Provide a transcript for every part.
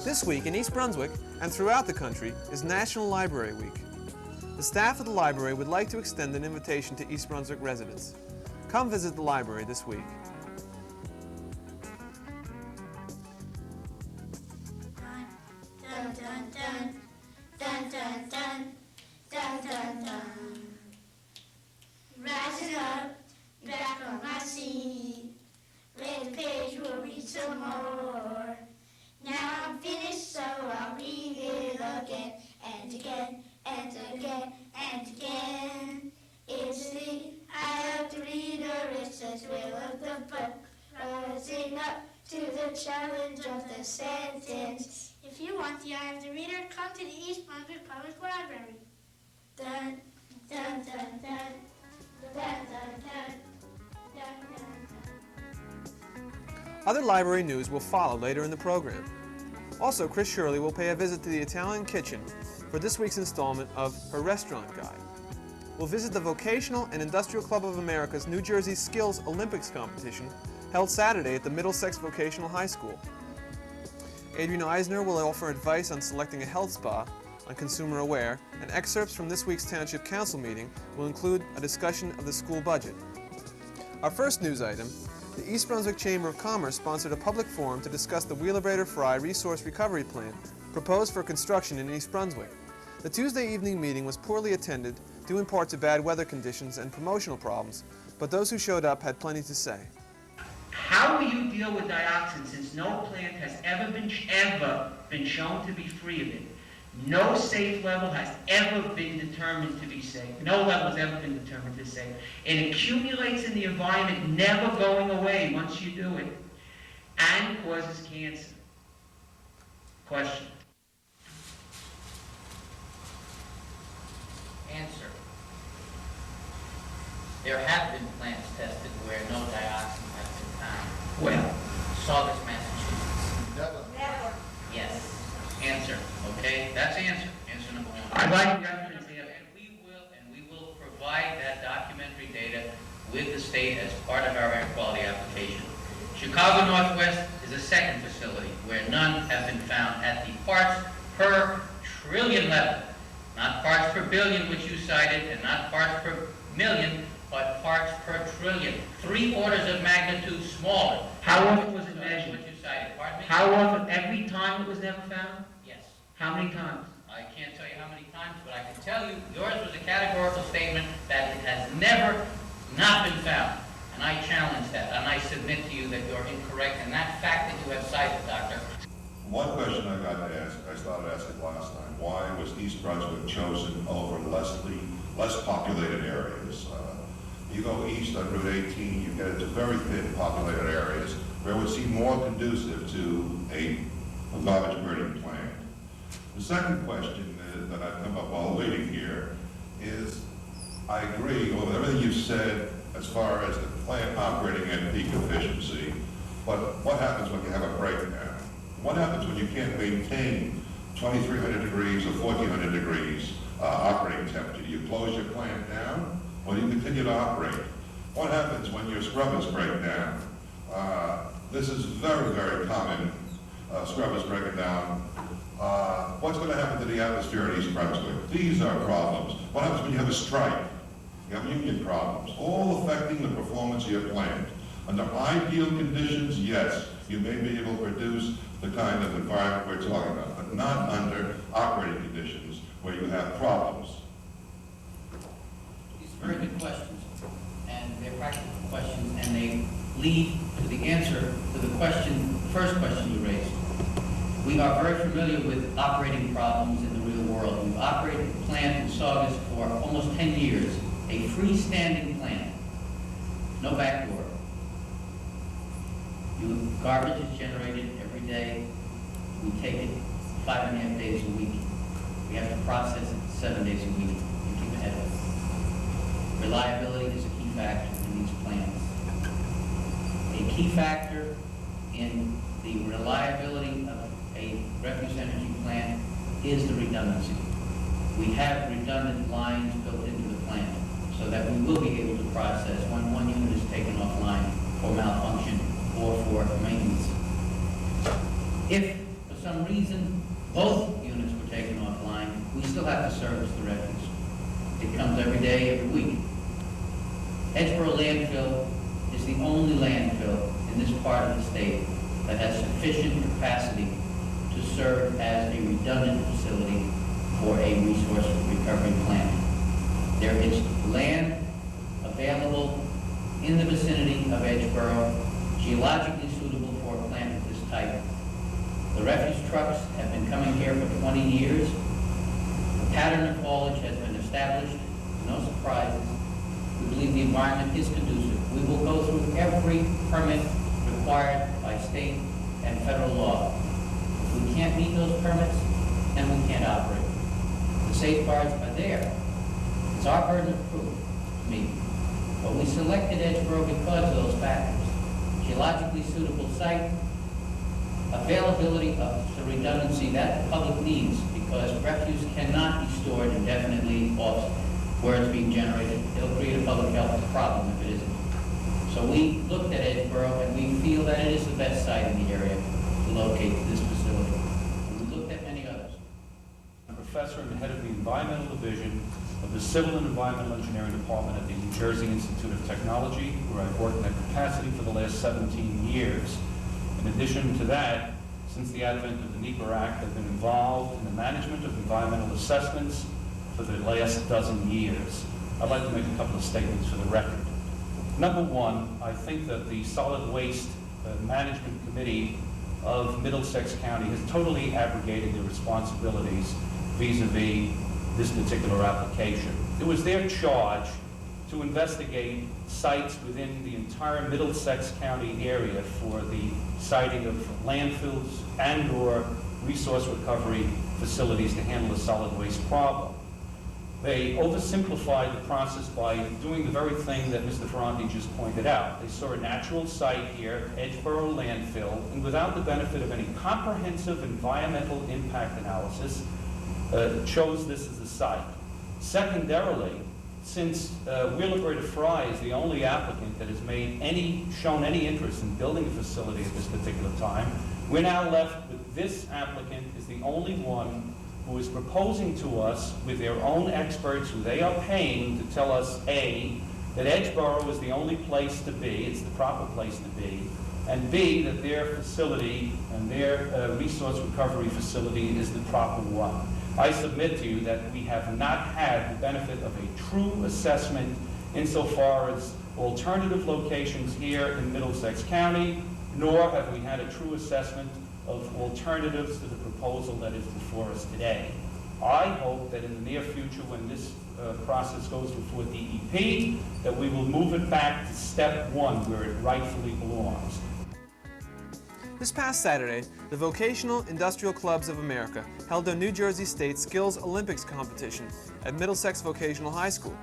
This week in East Brunswick and throughout the country is National Library Week. The staff of the library would like to extend an invitation to East Brunswick residents. Come visit the library this week. Dun, dun, dun, dun, dun, dun, dun, dun, dun. Rising up, back on my seat, read the page, we'll read some more. Now I'm finished, so I'll read it again, and again, and again, and again. It's the eye of the reader, it's the thrill of the book, rising up to the challenge of the sentence. If you want the eye of the reader, come to the East Brunswick Public Library. Dun, dun, dun, dun, dun, dun, dun, dun, dun. Other library news will follow later in the program. Also, Chris Shirley will pay a visit to the Italian Kitchen for this week's installment of her Restaurant Guide. We'll visit the Vocational and Industrial Club of America's New Jersey Skills Olympics competition held Saturday at the Middlesex Vocational High School. Adrian Eisner will offer advice on selecting a health spa on Consumer Aware, and excerpts from this week's Township Council meeting will include a discussion of the school budget. Our first news item, the East Brunswick Chamber of Commerce sponsored a public forum to discuss the Wheelaborator Fry Resource Recovery Plan proposed for construction in East Brunswick. The Tuesday evening meeting was poorly attended, due in part to bad weather conditions and promotional problems, but those who showed up had plenty to say. How will you deal with dioxin since no plant has ever been shown to be free of it? No safe level has ever been determined to be safe. No level has ever been determined to be safe. It accumulates in the environment, never going away once you do it, and causes cancer. Question. Answer. There have been plants tested where no dioxin has been found. Well, Saugus, Massachusetts. Never. Yes. Answer. Okay, that's answer. Answer number one. I'd like reference there. And we will provide that documentary data with the state as part of our air quality application. Chicago Northwest is a second facility where none have been found at the parts per trillion level. Not parts per billion, which you cited, and not parts per million, but parts per trillion. 3 orders of magnitude smaller. How often was it measured? What you cited. Pardon me? How often? Every time it was never found? Yes. How many times? I can't tell you how many times, but I can tell you yours was a categorical statement that it has never not been found. And I challenge that, and I submit to you that you're incorrect in that fact that you have cited, Doctor. One question I got to ask, I started asking last time, why was East Brunswick chosen over less populated areas? You go east on Route 18, you get into very thin populated areas where it would seem more conducive to a garbage burning plant. The second question that I've come up while waiting here is, I agree with everything you've said as far as the plant operating at peak efficiency, but what happens when you have a breakdown? What happens when you can't maintain 2,300 degrees or 1,400 degrees operating temperature? Do you close your plant down, or do you continue to operate? What happens when your scrubbers break down? This is very, very common, scrubbers breaking down. What's going to happen to the atmosphere in East Brunswick? These are problems. What happens when you have a strike? You have union problems, all affecting the performance of your plant. Under ideal conditions, yes, you may be able to produce the kind of environment we're talking about, but not under operating conditions where you have problems. These are very good questions, and they're practical questions, and they lead to the answer to the question, the first question you raised. We are very familiar with operating problems in the real world. We've operated the plant in Saugus for almost 10 years, a freestanding plant, no back door. Garbage is generated every day. We take it 5.5 days a week. We have to process it 7 days a week and keep ahead of it. Reliability is a key factor in these plants. A key factor in the reliability of a refuse energy plant is the redundancy. We have redundant lines built into the plant so that we will be able to process when one unit is taken offline for malfunction or for maintenance. If a some reason both units were taken offline, we still have to service the refuse. It comes every day, every week. Edgeboro landfill is the only landfill in this part of the state that has sufficient capacity to serve as a redundant facility for a resource recovery plant. There is land available in the vicinity of Edgeboro, geologically suitable for a plant of this type. The refuse trucks have been coming here for 20 years. The pattern of haulage has been established. No surprises. We believe the environment is conducive. We will go through every permit required by state and federal law. If we can't meet those permits, then we can't operate. The safeguards are there. It's our burden of proof to meet. But we selected Edgeboro because of those factors. Geologically suitable site, availability of the redundancy that the public needs, because refuse cannot be stored indefinitely off where it's being generated. It'll create a public health problem if it isn't. So we looked at Edgeboro and we feel that it is the best site in the area to locate this facility. And we looked at many others. I'm a professor and the head of the Environmental Division of the Civil and Environmental Engineering Department at the New Jersey Institute of Technology, where I've worked in that capacity for the last 17 years. In addition to that, since the advent of the NEPA Act, I've been involved in the management of environmental assessments for the last dozen years. I'd like to make a couple of statements for the record. Number one, I think that the Solid Waste Management Committee of Middlesex County has totally abrogated their responsibilities vis-a-vis this particular application. It was their charge to investigate sites within the entire Middlesex County area for the siting of landfills and/or resource recovery facilities to handle the solid waste problem. They oversimplified the process by doing the very thing that Mr. Ferranti just pointed out. They saw a natural site here, Edgeboro landfill, and without the benefit of any comprehensive environmental impact analysis, chose this as a site. Secondarily, since Wheelaborator Fry is the only applicant that has shown any interest in building a facility at this particular time, we're now left with this applicant is the only one who is proposing to us with their own experts who they are paying to tell us, A, that Edgeboro is the only place to be, it's the proper place to be, and B, that their facility and their resource recovery facility is the proper one. I submit to you that we have not had the benefit of a true assessment insofar as alternative locations here in Middlesex County, nor have we had a true assessment of alternatives to the proposal that is before us today. I hope that in the near future, when this process goes before DEP, that we will move it back to step one where it rightfully belongs. This past Saturday, the Vocational Industrial Clubs of America held their New Jersey State Skills Olympics competition at Middlesex Vocational High School.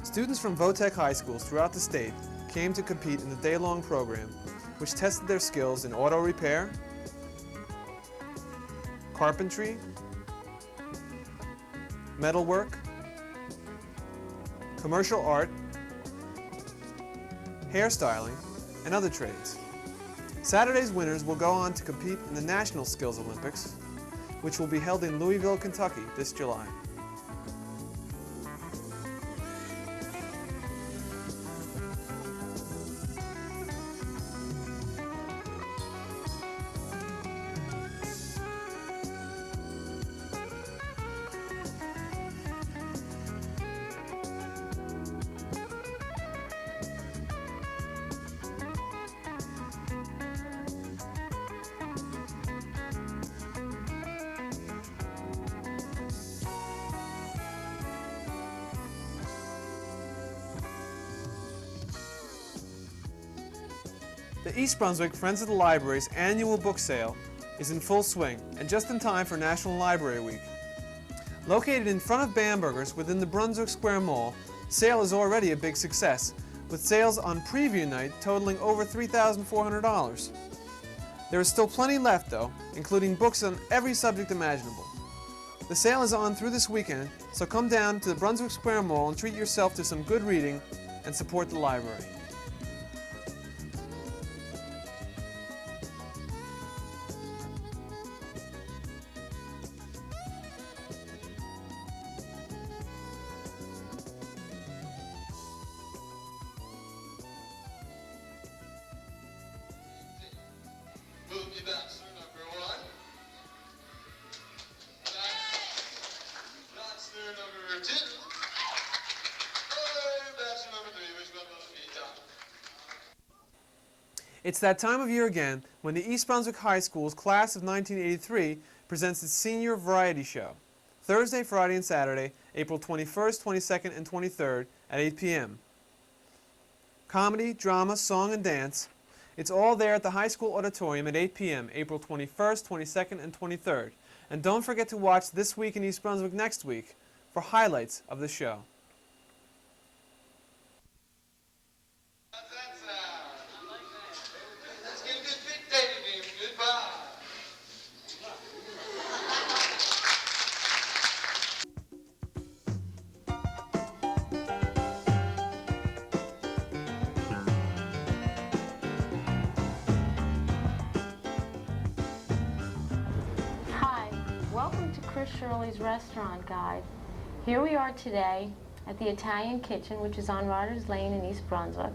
Students from VOTEC high schools throughout the state came to compete in the day-long program, which tested their skills in auto repair, carpentry, metalwork, commercial art, hairstyling, and other trades. Saturday's winners will go on to compete in the National Skills Olympics, which will be held in Louisville, Kentucky this July. The East Brunswick Friends of the Library's annual book sale is in full swing and just in time for National Library Week. Located in front of Bamberger's within the Brunswick Square Mall, the sale is already a big success, with sales on preview night totaling over $3,400. There is still plenty left though, including books on every subject imaginable. The sale is on through this weekend, so come down to the Brunswick Square Mall and treat yourself to some good reading and support the library. It's that time of year again when the East Brunswick High School's class of 1983 presents its senior variety show. Thursday, Friday, and Saturday, April 21st, 22nd, and 23rd at 8 p.m. Comedy, drama, song, and dance. It's all there at the high school auditorium at 8 p.m., April 21st, 22nd, and 23rd. And don't forget to watch This Week in East Brunswick next week for highlights of the show. Let's get a good big day today. Goodbye. Hi, welcome to Chris Shirley's Restaurant Guide. Here we are today at the Italian Kitchen, which is on Rodgers Lane in East Brunswick.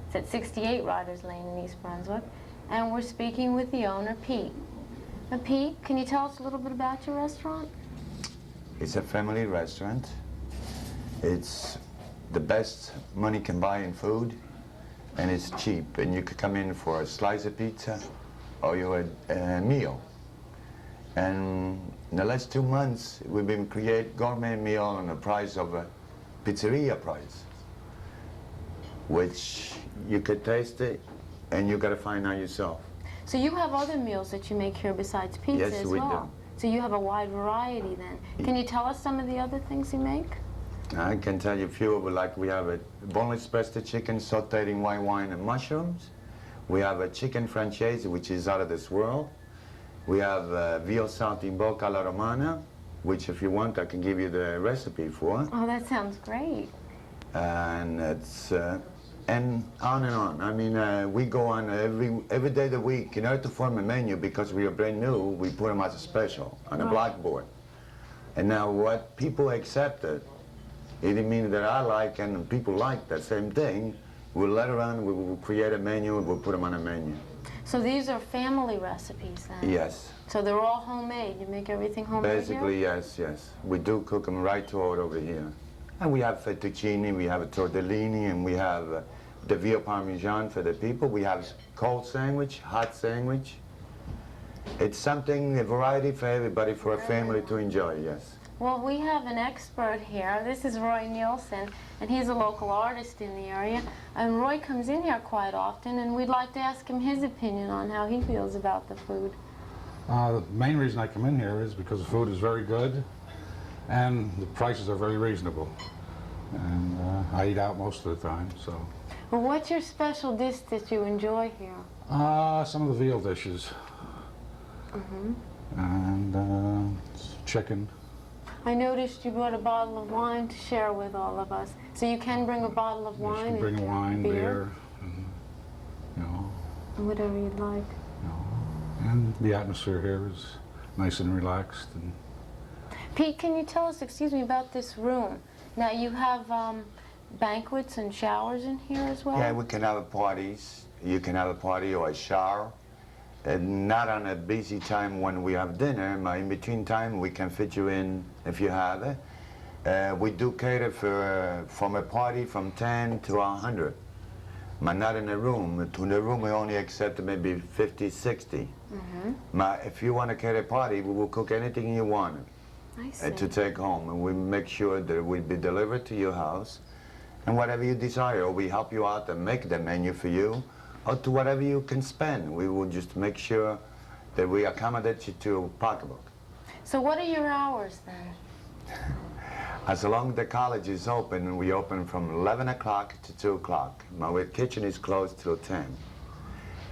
It's at 68 Rodgers Lane in East Brunswick, and we're speaking with the owner, Pete. Now, Pete, can you tell us a little bit about your restaurant? It's a family restaurant. It's the best money can buy in food, and it's cheap. And you could come in for a slice of pizza or a meal. And in the last 2 months, we've been create gourmet meal on the price of a pizzeria price, which you could taste it, and you gotta find out yourself. So you have other meals that you make here besides pizza Yes, as we well. do. So you have a wide variety then. Can you tell us some of the other things you make? I can tell you a few of it, like we have a boneless breasted chicken sauteed in white wine and mushrooms. We have a chicken francese, which is out of this world. We have veal saltimbocca alla romana, which if you want, I can give you the recipe for. Oh, that sounds great. And it's, and on and on. I mean, we go on every day of the week. In order to form a menu, because we are brand new, we put them as a special on a blackboard. And now what people accepted, it didn't mean that I like and people like that same thing. We'll let around, we will create a menu, and we'll put them on a menu. So these are family recipes then? Yes. So they're all homemade? You make everything homemade Basically, here? yes, yes. We do cook them right to it over here. And we have fettuccine, we have a tortellini, and we have the veal parmesan for the people. We have cold sandwich, hot sandwich. It's something, a variety for everybody, for a family to enjoy, yes. Well, we have an expert here. This is Roy Nielsen, and he's a local artist in the area. And Roy comes in here quite often, and we'd like to ask him his opinion on how he feels about the food. The main reason I come in here is because the food is very good, and the prices are very reasonable. And I eat out most of the time, so. Well, what's your special dish that you enjoy here? Some of the veal dishes. And chicken. I noticed you brought a bottle of wine to share with all of us. So you can bring a bottle of You wine can bring and wine, beer, beer, and, you know, whatever you'd like. and the atmosphere here is nice and relaxed. And Pete, can you tell us, excuse me, about this room? Now you have banquets and showers in here as well? Yeah, we can have parties. You can have a party or a shower. And not on a busy time when we have dinner, but in between time we can fit you in if you have it. We do cater for from a party from 10 to 100, but not in a room. To the room we only accept maybe 50, 60. But if you want to cater a party, we will cook anything you want I see. to take home, and we make sure that it will be delivered to your house, and whatever you desire, we help you out and make the menu for you, or to whatever you can spend. We will just make sure that we accommodate you to your pocketbook. So what are your hours then? As long as the college is open, we open from 11 o'clock to 2 o'clock. My kitchen is closed till 10.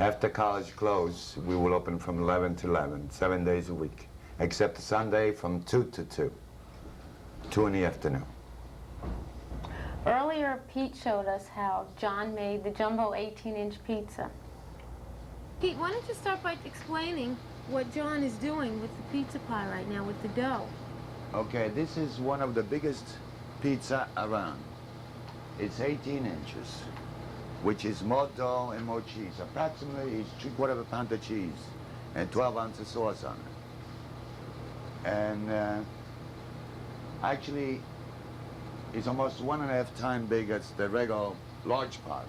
After college closes, we will open from 11 to 11, 7 days a week, except Sunday from 2 to 2, 2 in the afternoon. Earlier, Pete showed us how John made the jumbo 18-inch pizza. Pete, why don't you start by explaining what John is doing with the pizza pie right now with the dough? Okay, this is one of the biggest pizza around. It's 18 inches, which is more dough and more cheese. Approximately, it's 3/4 of a pound of cheese and 12 ounces of sauce on it. And actually, it's almost 1.5 times big as the regular large pot.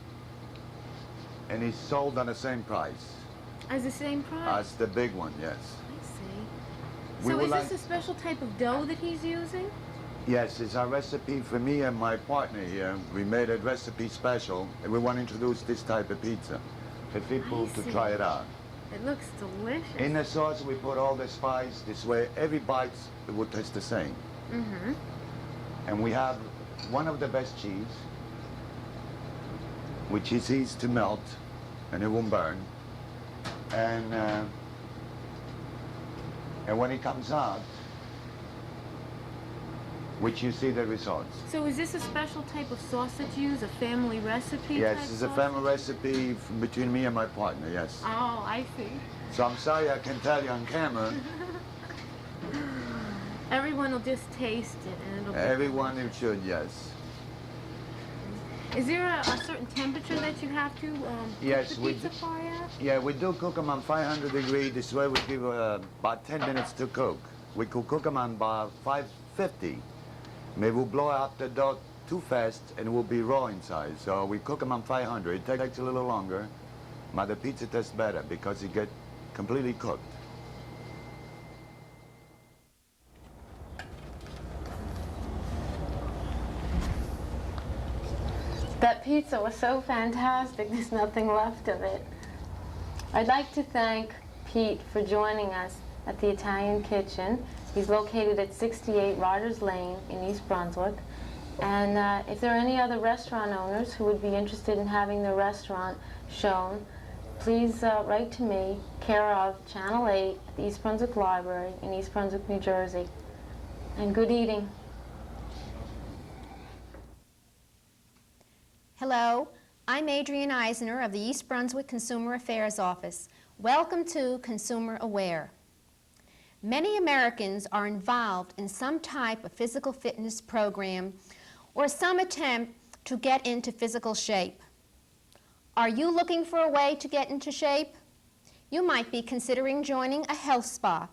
and it's sold on the same price As the same price? as the big one, yes. I see. We So would is like- this a special type of dough that he's using? Yes, it's a recipe for me and my partner here. We made a recipe special, and we want to introduce this type of pizza for people I to see. try it out. It looks delicious. In the sauce, we put all the spice. This way, every bite it will taste the same. Mm-hmm. And we have one of the best cheese, which is easy to melt, and it won't burn. And when it comes out, which you see the results. So is this a special type of sauce that you use, a family recipe? Yes, type it's a sauce? family recipe between me and my partner, yes. Oh, I see. So I'm sorry I can tell you on camera. Everyone will just taste it and it'll be Everyone delicious. should, yes. Is there a certain temperature that you have to Yes, cook the we pizza do. pie at? Yeah, we do cook them on 500 degrees. This way we give about 10 minutes to cook. We could cook them on about 550. Maybe we'll blow out the dough too fast and it will be raw inside. So we cook them on 500. It takes a little longer, but the pizza tastes better because it gets completely cooked. That pizza was so fantastic, there's nothing left of it. I'd like to thank Pete for joining us at the Italian Kitchen. He's located at 68 Rogers Lane in East Brunswick. And if there are any other restaurant owners who would be interested in having their restaurant shown, please write to me, care of Channel 8 at the East Brunswick Library in East Brunswick, New Jersey. And good eating. Hello, I'm Adrienne Eisner of the East Brunswick Consumer Affairs Office. Welcome to Consumer Aware. Many Americans are involved in some type of physical fitness program or some attempt to get into physical shape. Are you looking for a way to get into shape? You might be considering joining a health spa,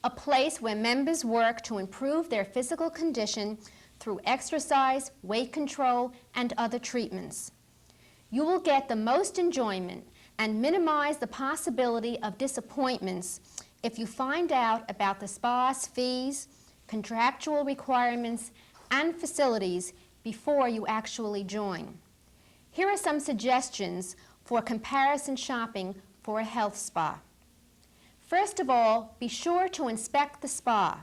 a place where members work to improve their physical condition through exercise, weight control, and other treatments. You will get the most enjoyment and minimize the possibility of disappointments if you find out about the spa's fees, contractual requirements, and facilities before you actually join. Here are some suggestions for comparison shopping for a health spa. First of all, be sure to inspect the spa.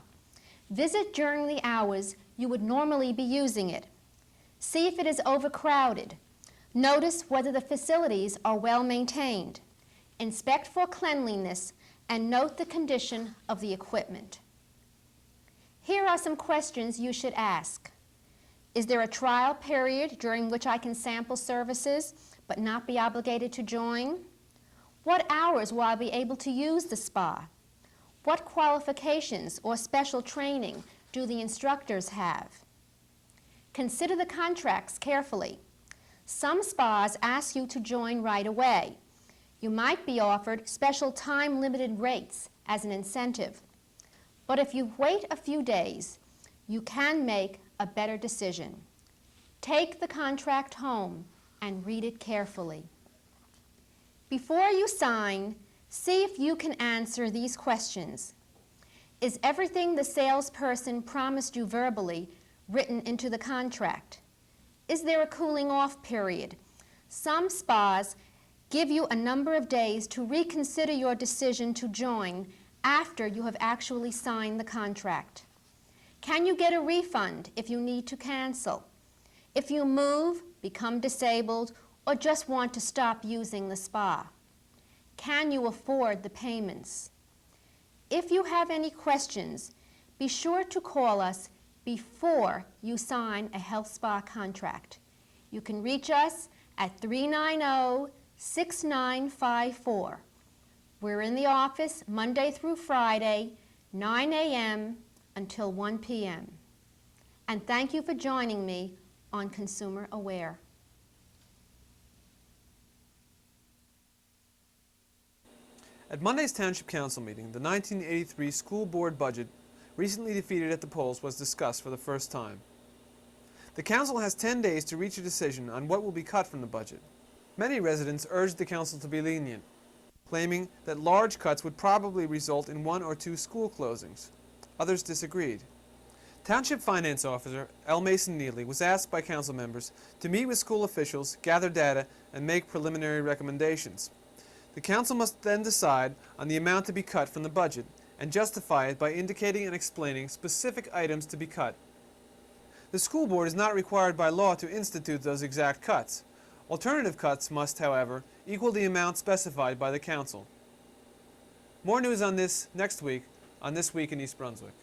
Visit during the hours you would normally be using it. See if it is overcrowded. Notice whether the facilities are well maintained. Inspect for cleanliness and note the condition of the equipment. Here are some questions you should ask. Is there a trial period during which I can sample services but not be obligated to join? What hours will I be able to use the spa? What qualifications or special training do the instructors have? Consider the contracts carefully. Some spas ask you to join right away. You might be offered special time-limited rates as an incentive. But if you wait a few days, you can make a better decision. Take the contract home and read it carefully. Before you sign, see if you can answer these questions. Is everything the salesperson promised you verbally written into the contract? Is there a cooling off period? Some spas give you a number of days to reconsider your decision to join after you have actually signed the contract. Can you get a refund if you need to cancel? If you move, become disabled, or just want to stop using the spa? Can you afford the payments? If you have any questions, be sure to call us before you sign a health spa contract. You can reach us at 390-6954. We're in the office Monday through Friday, 9 a.m. until 1 p.m. And thank you for joining me on Consumer Aware. At Monday's Township Council meeting, the 1983 school board budget, recently defeated at the polls, was discussed for the first time. The council has 10 days to reach a decision on what will be cut from the budget. Many residents urged the council to be lenient, claiming that large cuts would probably result in 1 or 2 school closings. Others disagreed. Township Finance Officer L. Mason Neely was asked by council members to meet with school officials, gather data, and make preliminary recommendations. The council must then decide on the amount to be cut from the budget and justify it by indicating and explaining specific items to be cut. The school board is not required by law to institute those exact cuts. Alternative cuts must, however, equal the amount specified by the council. More news on this next week on This Week in East Brunswick.